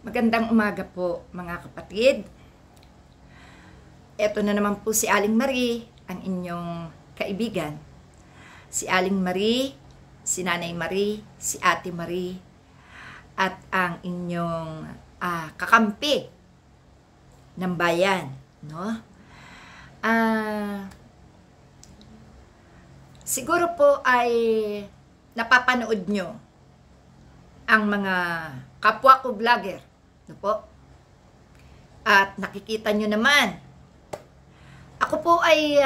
Magandang umaga po mga kapatid. Ito na naman po si Aling Marie, ang inyong kaibigan. Si Aling Marie, si Nanay Marie, si Ate Marie, at ang inyong kakampi ng bayan. No? Siguro po ay napapanood nyo ang mga kapwa ko vlogger. No po? At nakikita nyo naman, ako po ay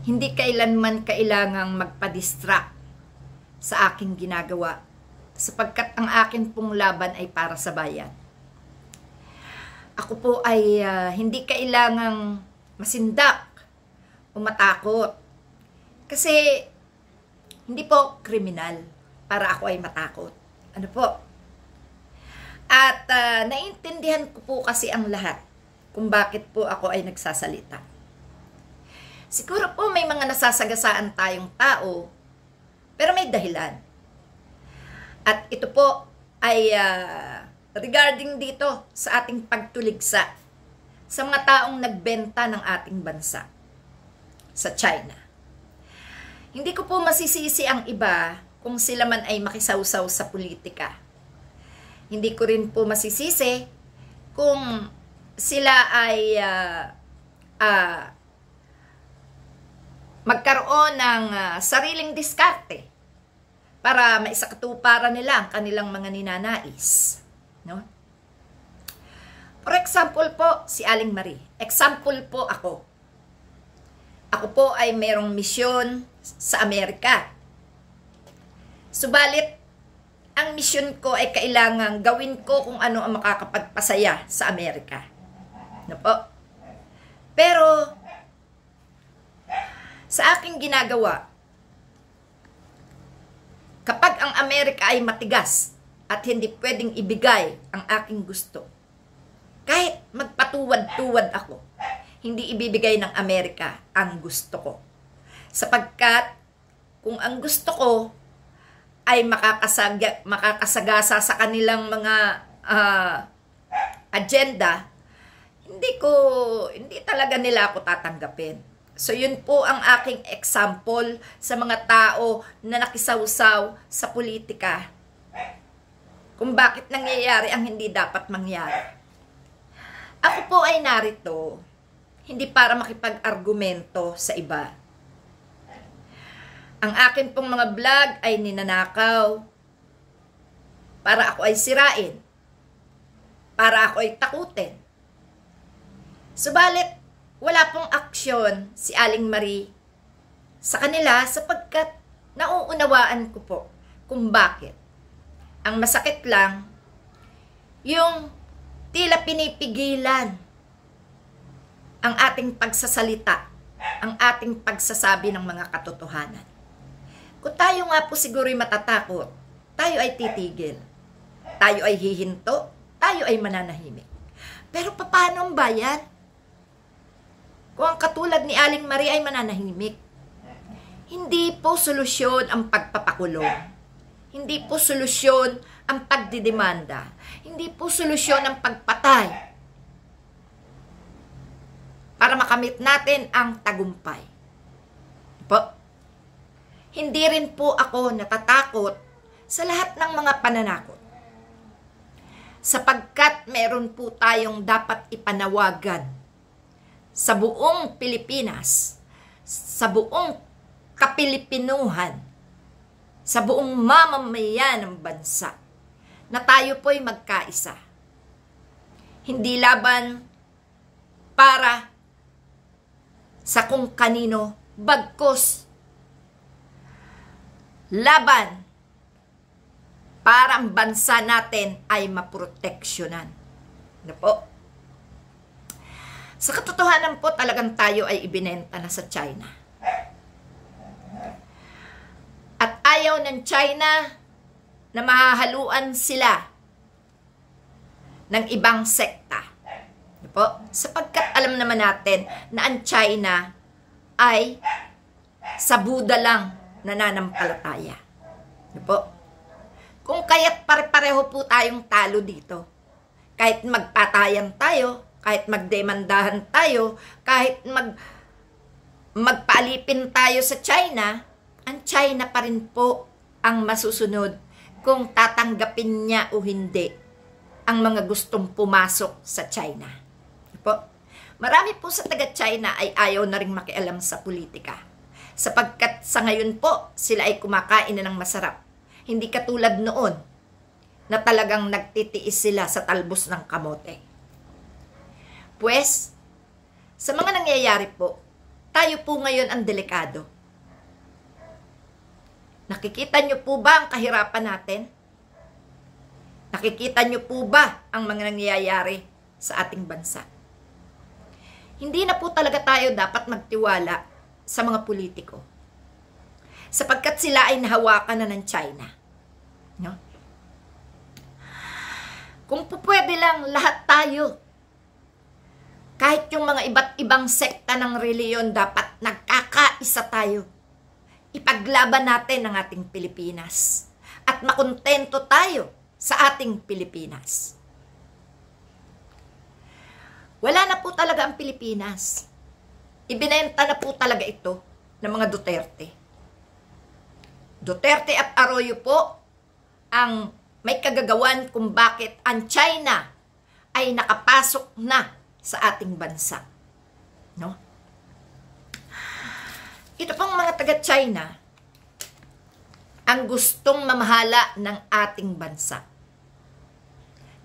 hindi kailanman kailangang magpa-distract sa aking ginagawa sapagkat ang akin pong laban ay para sa bayan. Ako po ay hindi kailangang masindak o matakot kasi hindi po kriminal para ako ay matakot. Ano po? At naintindihan ko po kasi ang lahat kung bakit po ako ay nagsasalita. Siguro po may mga nasasagasaan tayong tao, pero may dahilan. At ito po ay regarding dito sa ating pagtuligsa sa mga taong nagbenta ng ating bansa sa China. Hindi ko po masisisi ang iba kung sila man ay makisawsaw sa politika. Hindi ko rin po masisisi kung sila ay magkaroon ng sariling diskarte para maisakatuparan nila ang kanilang mga ninanais. No? For example po, si Aling Marie. Example po ako. Ako po ay mayroong misyon sa Amerika. Subalit, ang misyon ko ay kailangang gawin ko kung ano ang makakapagpasaya sa Amerika. No po? Pero, sa aking ginagawa, kapag ang Amerika ay matigas at hindi pwedeng ibigay ang aking gusto, kahit magpatuwad-tuwad ako, hindi ibibigay ng Amerika ang gusto ko. Sapagkat, kung ang gusto ko ay makakasagasa sa kanilang mga agenda, hindi talaga nila ako tatanggapin. So yun po ang aking example sa mga tao na nakisawsaw sa politika. Kung bakit nangyayari ang hindi dapat mangyari. Ako po ay narito, hindi para makipag-argumento sa iba. Ang akin pong mga vlog ay ninanakaw para ako ay sirain, para ako ay takutin. Subalit, wala pong aksyon si Aling Marie sa kanila sapagkat nauunawaan ko po kung bakit. Ang masakit lang, yung tila pinipigilan ang ating pagsasalita, ang ating pagsasabi ng mga katotohanan. Kung tayo nga po siguro'y matatakot, tayo ay titigil. Tayo ay hihinto, tayo ay mananahimik. Pero paano ang bayan? Kung ang katulad ni Aling Marie ay mananahimik, hindi po solusyon ang pagpapakulong. Hindi po solusyon ang pagdidemanda. Hindi po solusyon ang pagpatay para makamit natin ang tagumpay. Po? Hindi rin po ako natatakot sa lahat ng mga pananakot. Sapagkat meron po tayong dapat ipanawagan sa buong Pilipinas, sa buong Kapilipinuhan, sa buong mamamayan ng bansa, na tayo po'y magkaisa. Hindi laban para sa kung kanino, bagkus laban para ang bansa natin ay maproteksyonan. Ano po? Sa katotohanan po, talagang tayo ay ibinenta na sa China. At ayaw ng China na mahahaluan sila ng ibang sekta. Ano po? Sapagkat alam naman natin na ang China ay sa Buddha lang nananampalataya. Ano po? Kung kaya't pare-pareho po tayong talo dito. Kahit magpatayan tayo, kahit magdemandahan tayo, kahit magpalipin tayo sa China, ang China pa rin po ang masusunod kung tatanggapin niya o hindi ang mga gustong pumasok sa China. Po, marami po sa taga-China ay ayaw na rin makialam sa politika. Sapagkat sa ngayon po, sila ay kumakain na ng masarap. Hindi katulad noon na talagang nagtitiis sila sa talbos ng kamote. Pues, sa mga nangyayari po, tayo po ngayon ang delikado. Nakikita niyo po ba ang kahirapan natin? Nakikita niyo po ba ang mga nangyayari sa ating bansa? Hindi na po talaga tayo dapat magtiwala sa mga politiko. Sapagkat sila ay nahawakan na ng China. No? Kung po pwede lang lahat tayo, kahit yung mga iba't ibang sekta ng reliyon, dapat nagkakaisa tayo. Ipaglaban natin ang ating Pilipinas at makontento tayo sa ating Pilipinas. Wala na po talaga ang Pilipinas. Ibinenta na po talaga ito ng mga Duterte. Duterte at Arroyo po ang may kagagawan kung bakit ang China ay nakapasok na sa ating bansa. No? Ito pong mga taga-China ang gustong mamahala ng ating bansa.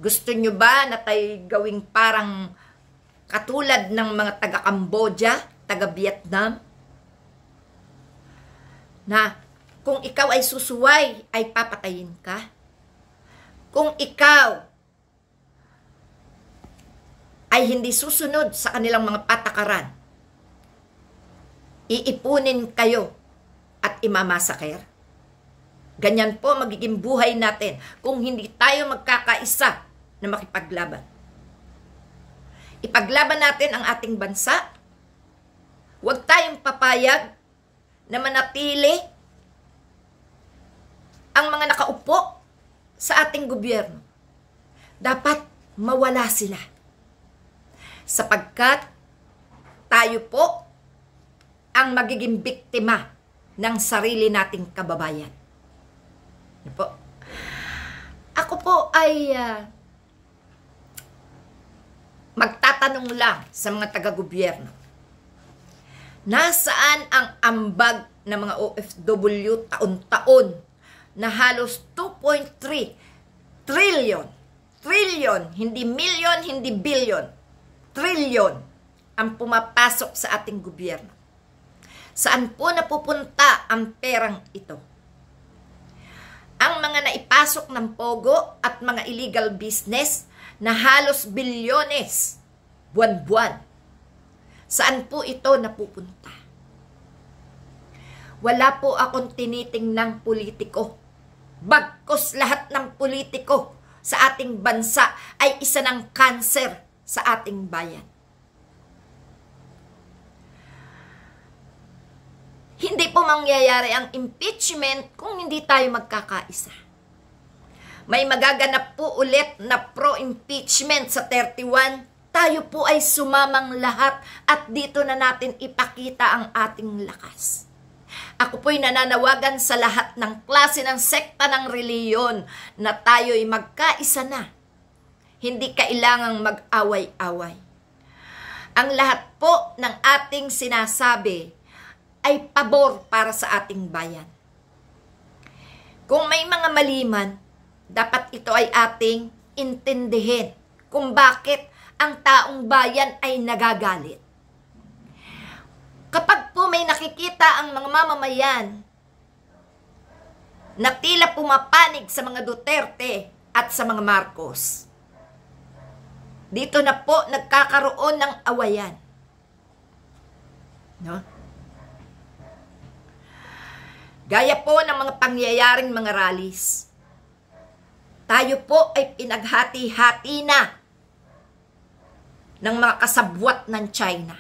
Gusto nyo ba na tayo gawing parang katulad ng mga taga-Cambodia, taga-Vietnam? Na kung ikaw ay susuway, ay papatayin ka. Kung ikaw ay hindi susunod sa kanilang mga patakaran, iipunin kayo at imamasaker. Ganyan po magiging buhay natin kung hindi tayo magkakaisa na makipaglaban. Ipaglaban natin ang ating bansa. Huwag tayong papayag na manatili ang mga nakaupo sa ating gobyerno. Dapat mawala sila. Sapagkat tayo po ang magiging biktima ng sarili nating kababayan. Ano po? Ako po ay magtatanong lang sa mga taga-gobyerno. Nasaan ang ambag ng mga OFW taon-taon na halos 2.3 trillion, hindi million, hindi billion, trillion ang pumapasok sa ating gobyerno. Saan po napupunta ang perang ito? Ang mga naipasok ng pogo at mga illegal business na halos bilyones buwan-buwan. Saan po ito napupunta? Wala po akong tinitingnang politiko. Bagkus lahat ng politiko sa ating bansa ay isa ng kanser sa ating bayan. Hindi po mangyayari ang impeachment kung hindi tayo magkakaisa. May magaganap po ulit na pro-impeachment sa 31. Tayo po ay sumamang lahat at dito na natin ipakita ang ating lakas. Ako po'y nananawagan sa lahat ng klase ng sekta ng reliyon na tayo'y magkaisa na. Hindi kailangang mag-away-away. Ang lahat po ng ating sinasabi ay pabor para sa ating bayan. Kung may mga maliman, dapat ito ay ating intindihin kung bakit ang taong bayan ay nagagalit. Kapag po may nakikita ang mga mamamayan na tila pumapanig sa mga Duterte at sa mga Marcos, dito na po nagkakaroon ng awayan. No? Gaya po ng mga pangyayaring mga rallies, tayo po ay pinaghati-hati na ng mga kasabwat ng China.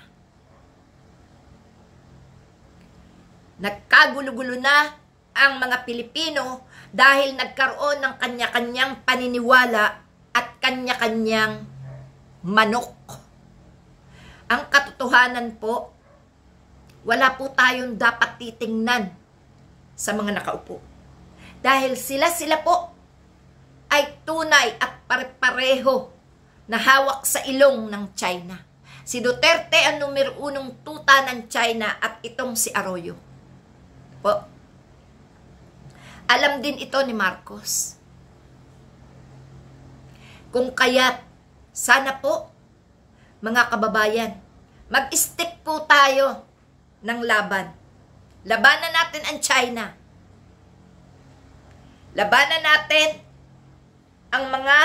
Nagkagulo-gulo na ang mga Pilipino dahil nagkaroon ng kanya-kanyang paniniwala at kanya-kanyang manok. Ang katotohanan po, wala po tayong dapat titingnan sa mga nakaupo. Dahil sila-sila po ay tunay at pare-pareho na hawak sa ilong ng China. Si Duterte ang numero 1 tuta ng China at itong si Arroyo. Po. Alam din ito ni Marcos. Kung kaya't, sana po, mga kababayan, mag-stick po tayo ng laban. Labanan natin ang China. Labanan natin ang mga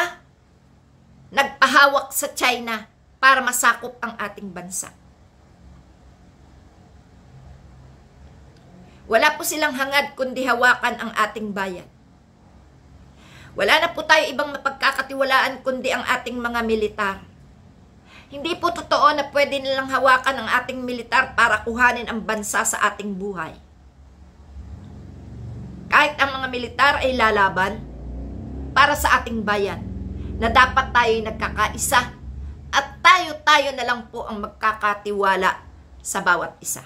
nagpahawak sa China para masakop ang ating bansa. Wala po silang hangad kundi hawakan ang ating bayan. Wala na po tayo ibang mapagkakatiwalaan kundi ang ating mga militar. Hindi po totoo na pwede nilang hawakan ang ating militar para kuhanin ang bansa sa ating buhay. Kahit ang mga militar ay lalaban para sa ating bayan, na dapat tayo'y nagkakaisa at tayo-tayo na lang po ang magkakatiwala sa bawat isa.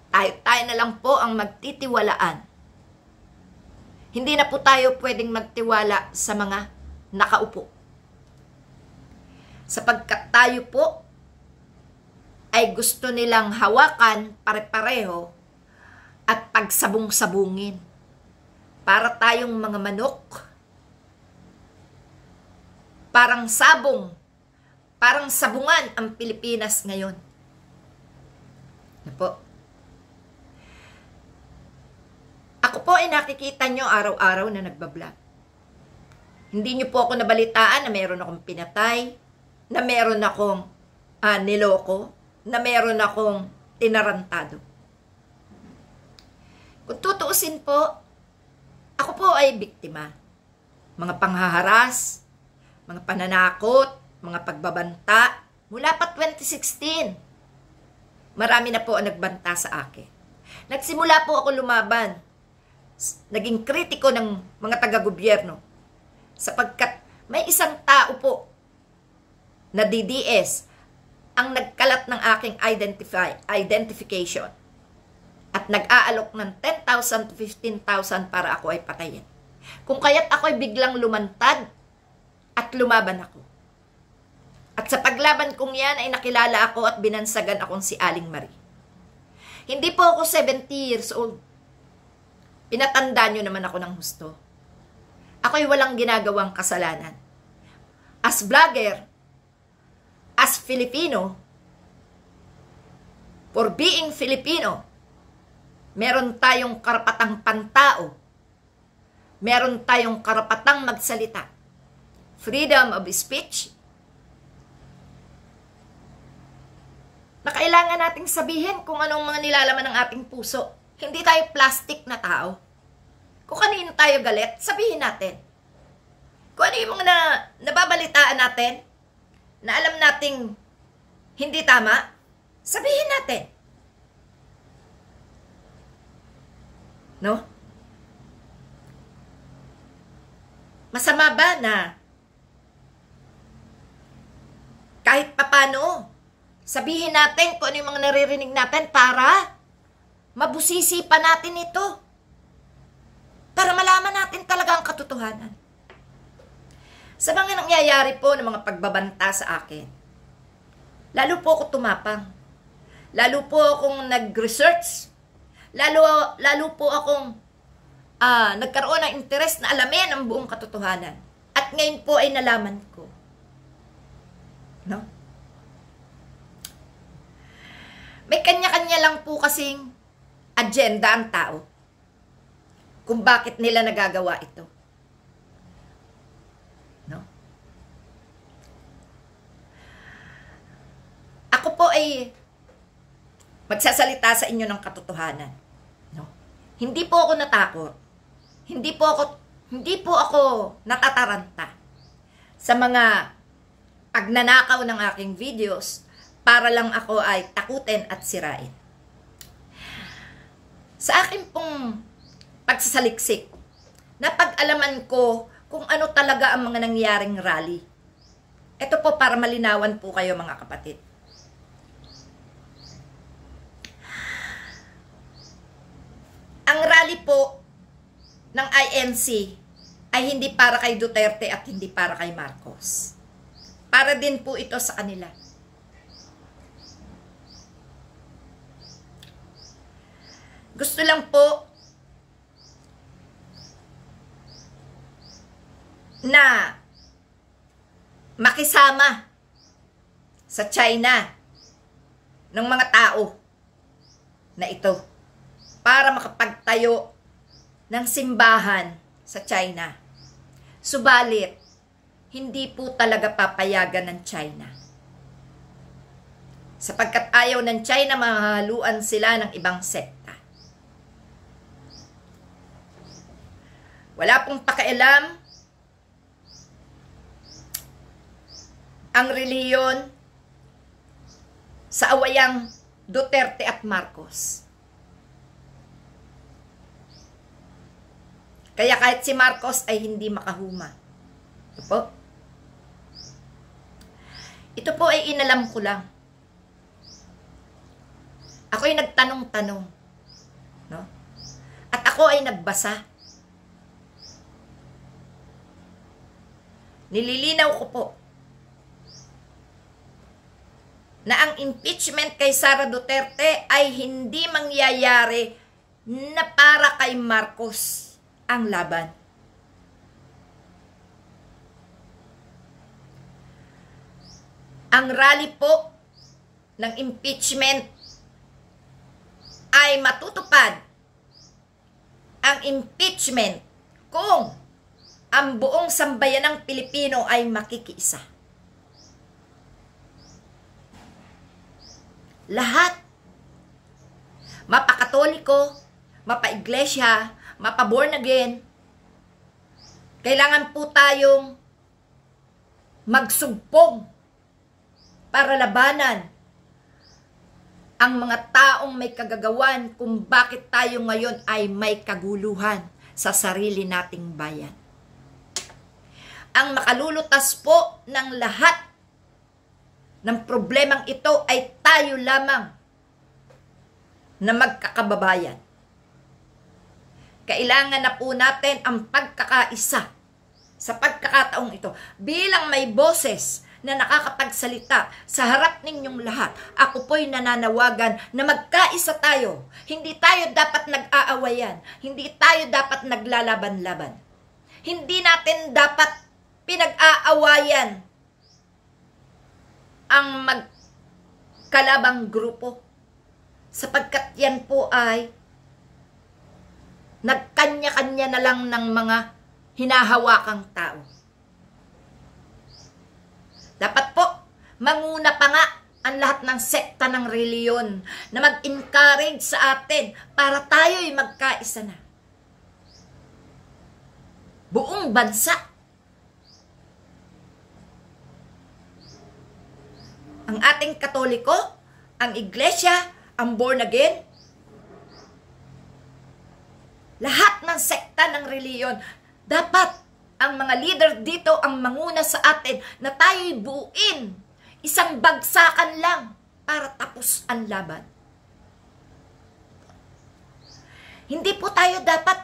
Tayo-tayo na lang po ang magtitiwalaan. Hindi na po tayo pwedeng magtiwala sa mga nakaupo. Sapagkat tayo po ay gusto nilang hawakan pare-pareho at pagsabong-sabungin. Para tayong mga manok, parang sabong, parang sabungan ang Pilipinas ngayon. Ano po? Ako po ay nakikita nyo araw-araw na nagbablog. Hindi nyo po ako nabalitaan na meron akong pinatay, na meron akong niloko, na meron akong tinarantado. Kung tutuusin po, ako po ay biktima. Mga panghaharas, mga pananakot, mga pagbabanta, mula pa 2016. Marami na po ang nagbanta sa akin. Nagsimula po ako lumaban. Naging kritiko ng mga taga-gobyerno. Sapagkat may isang tao po na DDS ang nagkalat ng aking identification at nag-aalok ng 10,000 to 15,000 para ako ay patayin. Kung kaya't ako ay biglang lumantad at lumaban ako. At sa paglaban kong yan ay nakilala ako at binansagan akong si Aling Marie. Hindi po ako 70 years old. Pinatanda nyo naman ako ng husto. Ako'y walang ginagawang kasalanan. As vlogger, as Filipino, for being Filipino, meron tayong karapatang pantao. Meron tayong karapatang magsalita. Freedom of speech. Na kailangan nating sabihin kung anong mga nilalaman ng ating puso. Hindi tayo plastic na tao. Kung kanino tayo galit, sabihin natin. Kung ano yung mga nababalitaan natin, na alam nating hindi tama, sabihin natin. No? Masama ba na kahit papano, sabihin natin kung ano yung mga naririnig natin para mabusisi pa natin ito. Para malaman natin talaga ang katotohanan. Sa mga nangyayari po ng mga pagbabanta sa akin, lalo po ako tumapang. Lalo po akong nag-research. Lalo po akong nagkaroon ng interes na alamin ang buong katotohanan. At ngayon po ay nalaman ko. No? May kanya-kanya lang po kasing agenda ang tao kung bakit nila nagagawa ito. No? Ako po ay magsasalita sa inyo ng katotohanan. No? Hindi po ako natakot. Hindi po ako natataranta sa mga pagnanakaw ng aking videos para lang ako ay takutin at sirain. Sa akin pong pagsasaliksik. Napag-alaman ko kung ano talaga ang mga nangyaring rally. Ito po para malinawan po kayo mga kapatid. Ang rally po ng INC ay hindi para kay Duterte at hindi para kay Marcos. Para din po ito sa kanila. Gusto lang po na makisama sa China ng mga tao na ito para makapagtayo ng simbahan sa China. Subalit, hindi po talaga papayagan ng China. Sapagkat ayaw ng China mahahaluan sila ng ibang sekta. Wala pong pakialam ang reliyon sa awayang Duterte at Marcos. Kaya kahit si Marcos ay hindi makahuma. Ito po ay inalam ko lang. Ako ay nagtanong-tanong. No? At ako ay nagbasa. Nililinaw ko po na ang impeachment kay Sara Duterte ay hindi mangyayari na para kay Marcos ang laban. Ang rally po ng impeachment ay matutupad ang impeachment kung ang buong sambayan ng Pilipino ay makikiisa. Lahat, mapakatoliko, mapa-iglesia, mapa-born again, kailangan po tayong magsugpong para labanan ang mga taong may kagagawan kung bakit tayo ngayon ay may kaguluhan sa sarili nating bayan. Ang makalulutas po ng lahat ng problemang ito ay tayo lamang na magkakababayan. Kailangan na po natin ang pagkakaisa sa pagkakataong ito. Bilang may boses na nakakapagsalita sa harap ninyong lahat, ako po'y nananawagan na magkaisa tayo. Hindi tayo dapat nag-aawayan. Hindi tayo dapat naglalaban-laban. Hindi natin dapat pinag-aawayan ang magkalabang grupo. Sapagkat yan po ay nagkanya-kanya na lang ng mga hinahawakang tao. Dapat po, manguna pa nga ang lahat ng sekta ng reliyon na mag-encourage sa atin para tayo'y magkaisa na. Buong bansa. Ang ating Katoliko, ang Iglesia, ang born again, lahat ng sekta ng reliyon, dapat ang mga leader dito ang manguna sa atin na tayo'y buuin. Isang bagsakan lang para tapos ang laban. Hindi po tayo dapat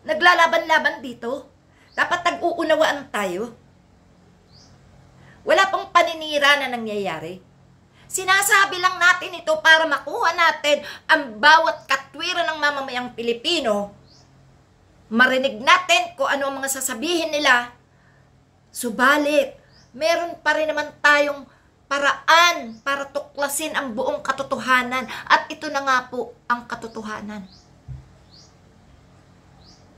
naglalaban-laban dito. Dapat nag-uunawaan tayo. Wala pong paninira na nangyayari. Sinasabi lang natin ito para makuha natin ang bawat katwiran ng mamamayang Pilipino. Marinig natin kung ano ang mga sasabihin nila. Subalit, meron pa rin naman tayong paraan para tuklasin ang buong katotohanan. At ito na nga po ang katotohanan.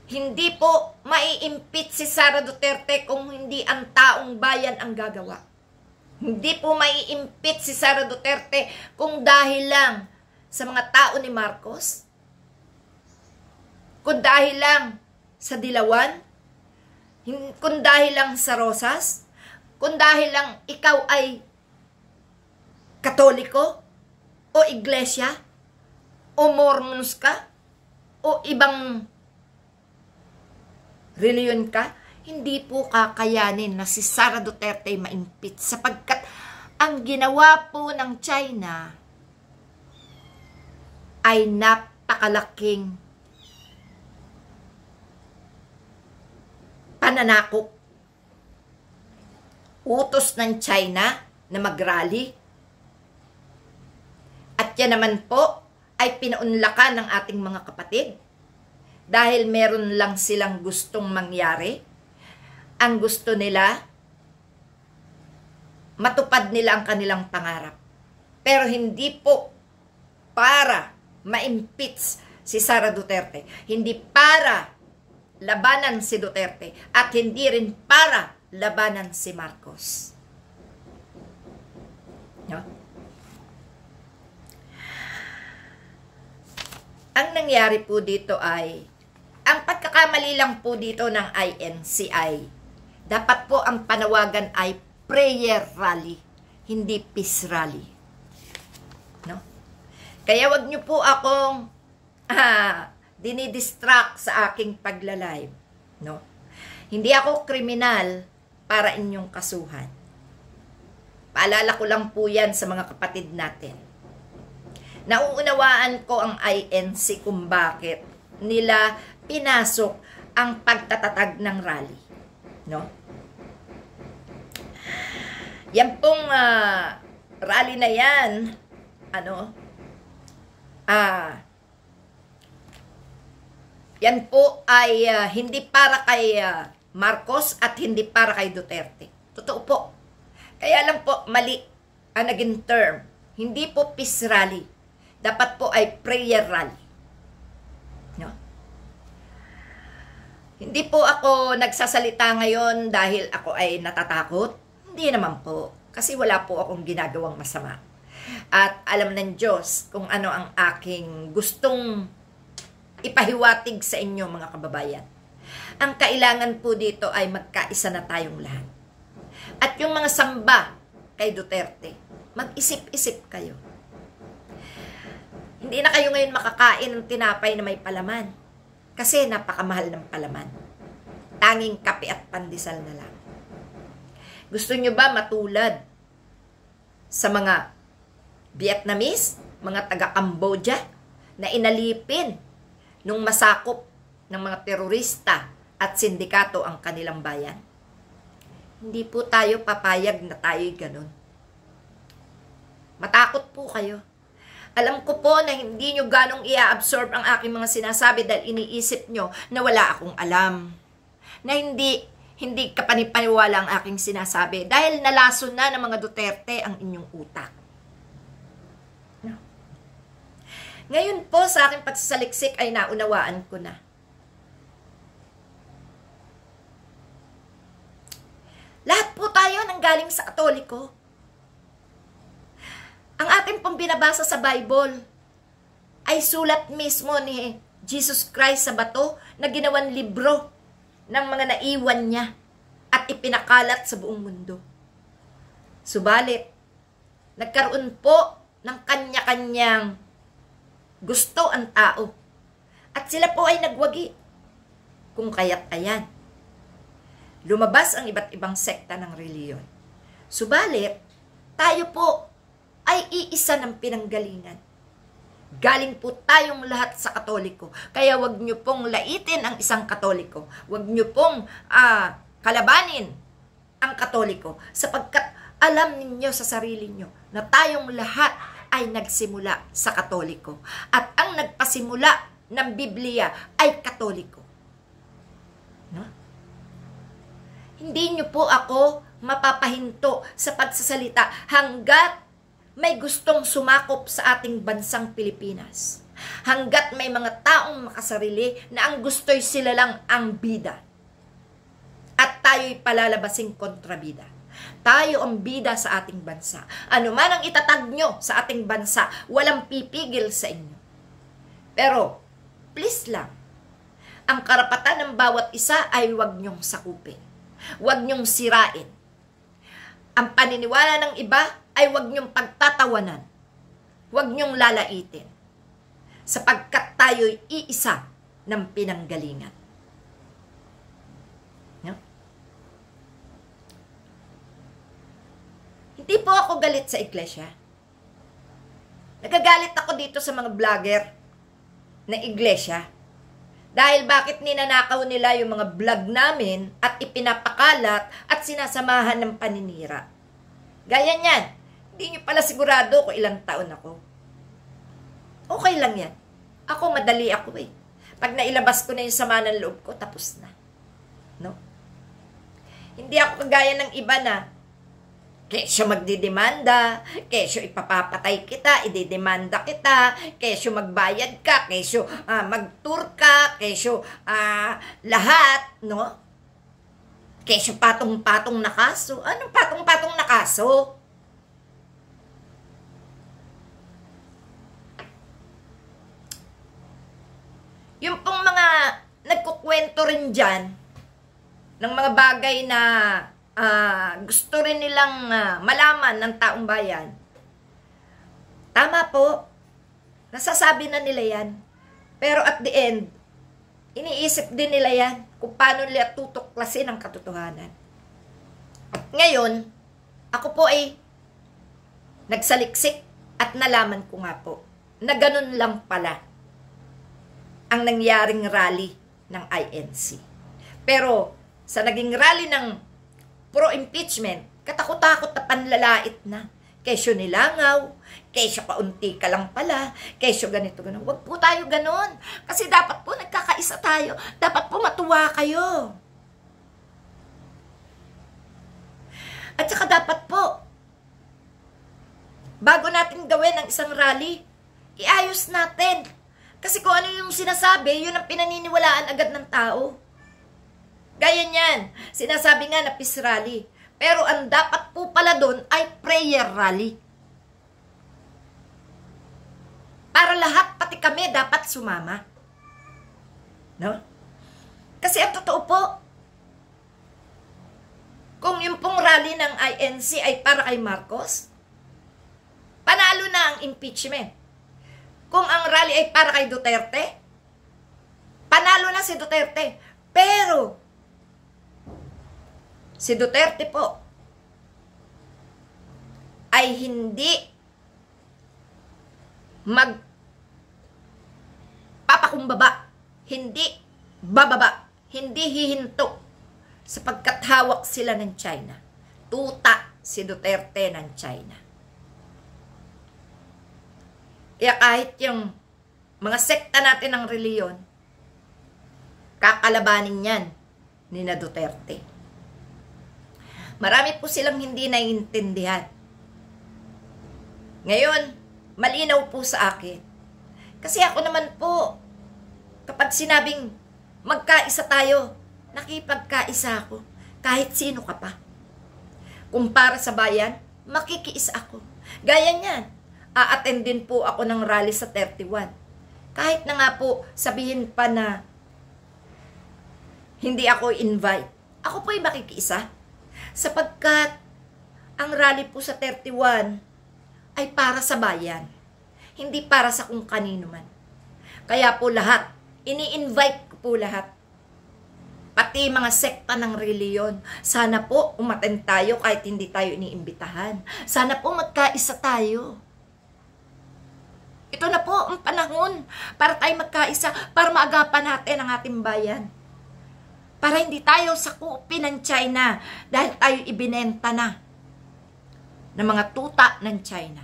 Hindi po mai-impeach si Sara Duterte kung hindi ang taong bayan ang gagawa. Hindi po mai-impeach si Sara Duterte kung dahil lang sa mga tao ni Marcos. Kung dahil lang sa Dilawan. Kung dahil lang sa Rosas. Kung dahil lang ikaw ay Katoliko o Iglesia o Mormons ka. o ibang reliyon ka, hindi po kakayanin na si Sara Duterte ma-impeach sapagkat ang ginawa po ng China ay napakalaking pananakop. Utos ng China na mag-rally. At yan naman po ay pinaunlakan ng ating mga kapatid dahil meron lang silang gustong mangyari. Ang gusto nila, matupad nila ang kanilang pangarap. Pero hindi po para ma-impeach si Sara Duterte. Hindi para labanan si Duterte at hindi rin para labanan si Marcos. No? Ang nangyari po dito ay, ang pagkakamali lang po dito ng INCI, dapat po ang panawagan ay prayer rally, hindi peace rally. No? Kaya wag niyo po akong dinidistract sa aking pagla-live. No? Hindi ako kriminal para inyong kasuhan. Paalala ko lang po yan sa mga kapatid natin. Nauunawaan ko ang INC kung bakit nila pinasok ang pagtatatag ng rally. No? Yan pong rally na yan, yan po ay hindi para kay Marcos at hindi para kay Duterte. Totoo po. Kaya lang po mali ang naging term. Hindi po peace rally. Dapat po ay prayer rally. No? Hindi po ako nagsasalita ngayon dahil ako ay natatakot. Hindi naman po. Kasi wala po akong ginagawang masama. At alam ng Diyos kung ano ang aking gustong ipahiwatig sa inyo mga kababayan. Ang kailangan po dito ay magkaisa na tayong lahat. At yung mga samba kay Duterte, mag-isip-isip kayo. Hindi na kayo ngayon makakain ng tinapay na may palaman. Kasi napakamahal ng palaman. Tanging kape at pandesal na lang. Gusto nyo ba matulad sa mga Vietnamese, mga taga-Cambodia, na inalipin nung masakop ng mga terorista at sindikato ang kanilang bayan? Hindi po tayo papayag na tayo'y ganun. Matakot po kayo. Alam ko po na hindi nyo ganong i-absorb ang aking mga sinasabi dahil iniisip nyo na wala akong alam. Na hindi kapanipaniwala ang aking sinasabi dahil nalason na ng mga Duterte ang inyong utak. No. Ngayon po sa aking pagsasaliksik ay naunawaan ko na. Lahat po tayo nanggaling sa Katoliko. Ang ating pong binabasa sa Bible ay sulat mismo ni Jesus Christ sa bato na ginawan libro ng mga naiwan niya at ipinakalat sa buong mundo. Subalit, nagkaroon po ng kanya-kanyang gusto ang tao at sila po ay nagwagi. Kung kaya't ayan, lumabas ang iba't ibang sekta ng reliyon. Subalit, tayo po ay iisa ng pinanggalingan. Galing po tayong lahat sa Katoliko. Kaya wag nyo pong laitin ang isang Katoliko. Wag nyo pong kalabanin ang Katoliko. Sapagkat alam ninyo sa sarili nyo na tayong lahat ay nagsimula sa Katoliko. At ang nagpasimula ng Biblia ay Katoliko. No? Hindi nyo po ako mapapahinto sa pagsasalita hanggat may gustong sumakop sa ating bansang Pilipinas. Hanggat may mga taong makasarili na ang gusto'y sila lang ang bida. At tayo'y palalabasing kontrabida. Tayo ang bida sa ating bansa. Ano man ang itatag nyo sa ating bansa, walang pipigil sa inyo. Pero, please lang, ang karapatan ng bawat isa ay huwag nyong sakupin. Huwag nyong sirain. Ang paniniwala ng iba ay huwag nyong pagtatawanan. Huwag nyong lalaitin. sapagkat tayo'y iisa ng pinanggalingan. No? Hindi po ako galit sa iglesia. Nagagalit ako dito sa mga vlogger na iglesia. Dahil bakit ninanakaw nila yung mga vlog namin at ipinapakalat at sinasamahan ng paninira. Gaya niyan, hindi nyo pala sigurado kung ilang taon ako. Okay lang yan. Ako, madali ako eh. Pag nailabas ko na yung sama ng loob ko, tapos na. No? Hindi ako kagaya ng iba na kesyo magdidemanda, kesyo ipapapatay kita, ididemanda kita, kesyo magbayad ka, kesyo mag-tour ka, kesyo lahat, no? Kesyo patong-patong na kaso. Anong patong-patong na kaso? Yung pong mga nagkukwento rin dyan ng mga bagay na gusto rin nilang malaman ng taong bayan. Tama po. Nasasabi na nila yan. Pero at the end, iniisip din nila yan kung paano nila tutuklasin ang katotohanan. At ngayon, ako po ay nagsaliksik at nalaman ko nga po na ganun lang pala ang nangyaring rally ng INC. Pero sa naging rally ng pro-impeachment, katakot-takot na panlalait na. Kesyo nilangaw, kesyo kaunti ka lang pala, kesyo ganito, ganun. Huwag po tayo ganun. Kasi dapat po nagkakaisa tayo. Dapat po matuwa kayo. At saka dapat po, bago natin gawin ang isang rally, iayos natin. Kasi kung ano yung sinasabi, yun ang pinaniniwalaan agad ng tao. Gaya niyan, sinasabi nga na peace rally. Pero ang dapat po pala doon ay prayer rally. Para lahat, pati kami, dapat sumama. No? Kasi ang totoo po, kung yung pong rally ng INC ay para kay Marcos, panalo na ang impeachment. Kung ang rally ay para kay Duterte, panalo na si Duterte. Pero si Duterte po ay hindi magpapakumbaba, hindi bababa, hindi hihinto sapagkat hawak sila ng China. Tuta si Duterte ng China. Kaya kahit yung mga sekta natin ng reliyon, kakalabanin yan ni na Duterte. Marami po silang hindi naiintindihan. Ngayon, malinaw po sa akin. Kasi ako naman po, kapag sinabing magkaisa tayo, nakipagkaisa ako. Kahit sino ka pa. Kung para sa bayan, makikiisa ako. Gaya niyan, a-attend din po ako ng rally sa 31. Kahit na nga po sabihin pa na hindi ako invite, ako po'y makikiisa. Sapagkat ang rally po sa 31 ay para sa bayan, hindi para sa kung kanino man. Kaya po lahat, ini-invite ko po lahat. Pati mga sekta ng reliyon, sana po umattend tayo kahit hindi tayo iniimbitahan. Sana po magkaisa tayo. Ito na po ang panahon para tayo magkaisa, para maagapan natin ang ating bayan. Para hindi tayo sakupin ng China dahil tayo ibinenta na ng mga tuta ng China.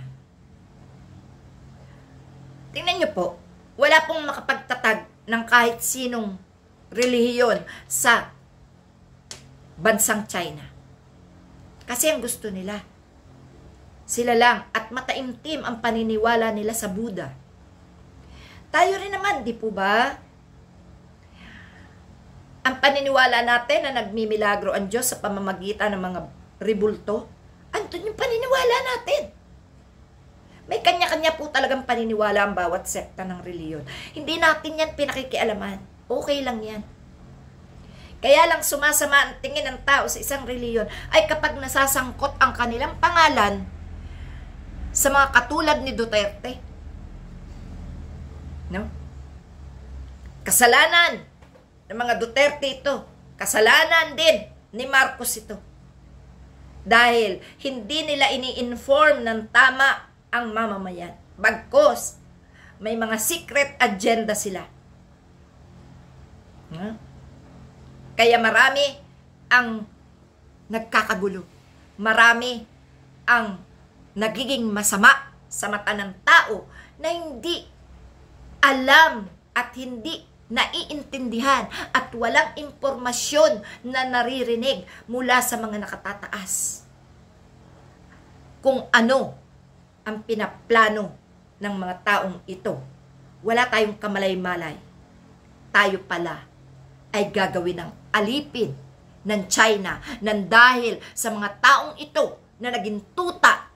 Tingnan niyo po, wala pong makapagtatag ng kahit sinong relihiyon sa bansang China. Kasi ang gusto nila, sila lang at mataimtim ang paniniwala nila sa Buddha. Tayo rin naman, di po ba? Ang paniniwala natin na nagmimilagro ang Diyos sa pamamagitan ng mga ribulto, andun yung paniniwala natin. May kanya-kanya po talagang paniniwala ang bawat sekta ng reliyon. Hindi natin yan pinakikialaman. Okay lang yan. Kaya lang sumasama ang tingin ng tao sa isang reliyon ay kapag nasasangkot ang kanilang pangalan sa mga katulad ni Duterte. No? Kasalanan ng mga Duterte ito. Kasalanan din ni Marcos ito. Dahil hindi nila ini-inform ng tama ang mamamayan. Bagkos, may mga secret agenda sila. Kaya marami ang nagkakagulo. Marami ang nagiging masama sa mata ng tao na hindi alam at hindi naiintindihan at walang impormasyon na naririnig mula sa mga nakatataas. Kung ano ang pinaplano ng mga taong ito, wala tayong kamalay-malay. Tayo pala ay gagawin ng alipin ng China nang dahil sa mga taong ito na naging tuta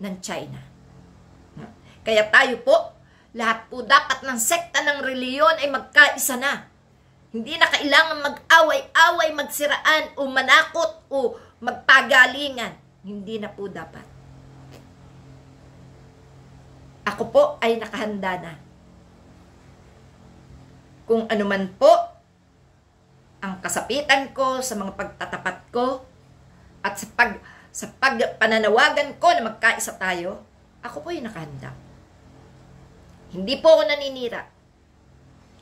ng China. Kaya tayo po, lahat po dapat ng sekta ng reliyon ay magkaisa na. Hindi na kailangan mag-away-away, magsiraan o manakot o magpagalingan. Hindi na po dapat. Ako po ay nakahanda na. Kung ano man po ang kasapitan ko sa mga pagtatapat ko at sa pagpananawagan ko na magkaisa tayo, ako po ay nakahanda. Hindi po ako naninira.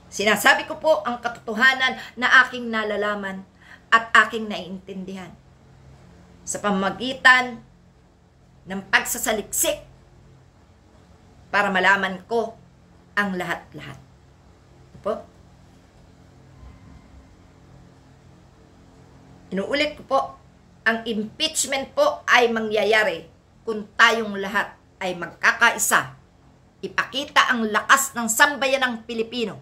Sinasabi ko po ang katotohanan na aking nalalaman at aking naiintindihan. Sa pamamagitan ng pagsasaliksik para malaman ko ang lahat-lahat. Po? Inuulit ko po, ang impeachment po ay mangyayari kung tayong lahat ay magkakaisa. Ipakita ang lakas ng sambayanang Pilipino.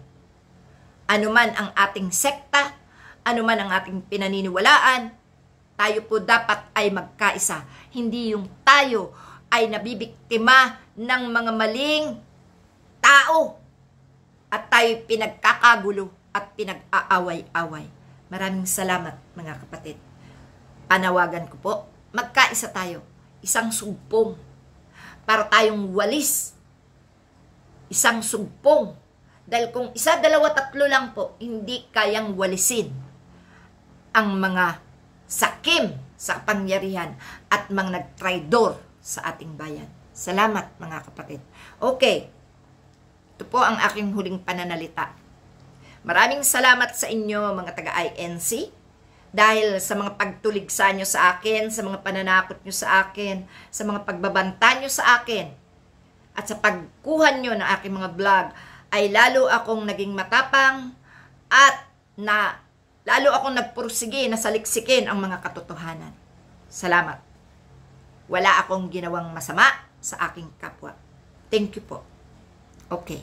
Anuman ang ating sekta, anuman ang ating pinaniniwalaan, tayo po dapat ay magkaisa. Hindi yung tayo ay nabibiktima ng mga maling tao at tayo pinagkakagulo at pinag-aaway-away. Maraming salamat mga kapatid. Panawagan ko po, magkaisa tayo. Isang sugpong para tayong walis. Isang sugpong. Dahil kung isa, dalawa, tatlo lang po, hindi kayang walisin ang mga sakim sa kapangyarihan at mga nagtraidor sa ating bayan. Salamat mga kapatid. Okay, ito po ang aking huling pananalita. Maraming salamat sa inyo mga taga-INC dahil sa mga pagtuligsa nyo sa akin, sa mga pananakot nyo sa akin, sa mga pagbabanta nyo sa akin, at sa pagkuhan nyo ng aking mga vlog, ay lalo akong naging matapang at lalo akong nagpursige na saliksikin ang mga katotohanan. Salamat. Wala akong ginawang masama sa aking kapwa. Thank you po. Okay.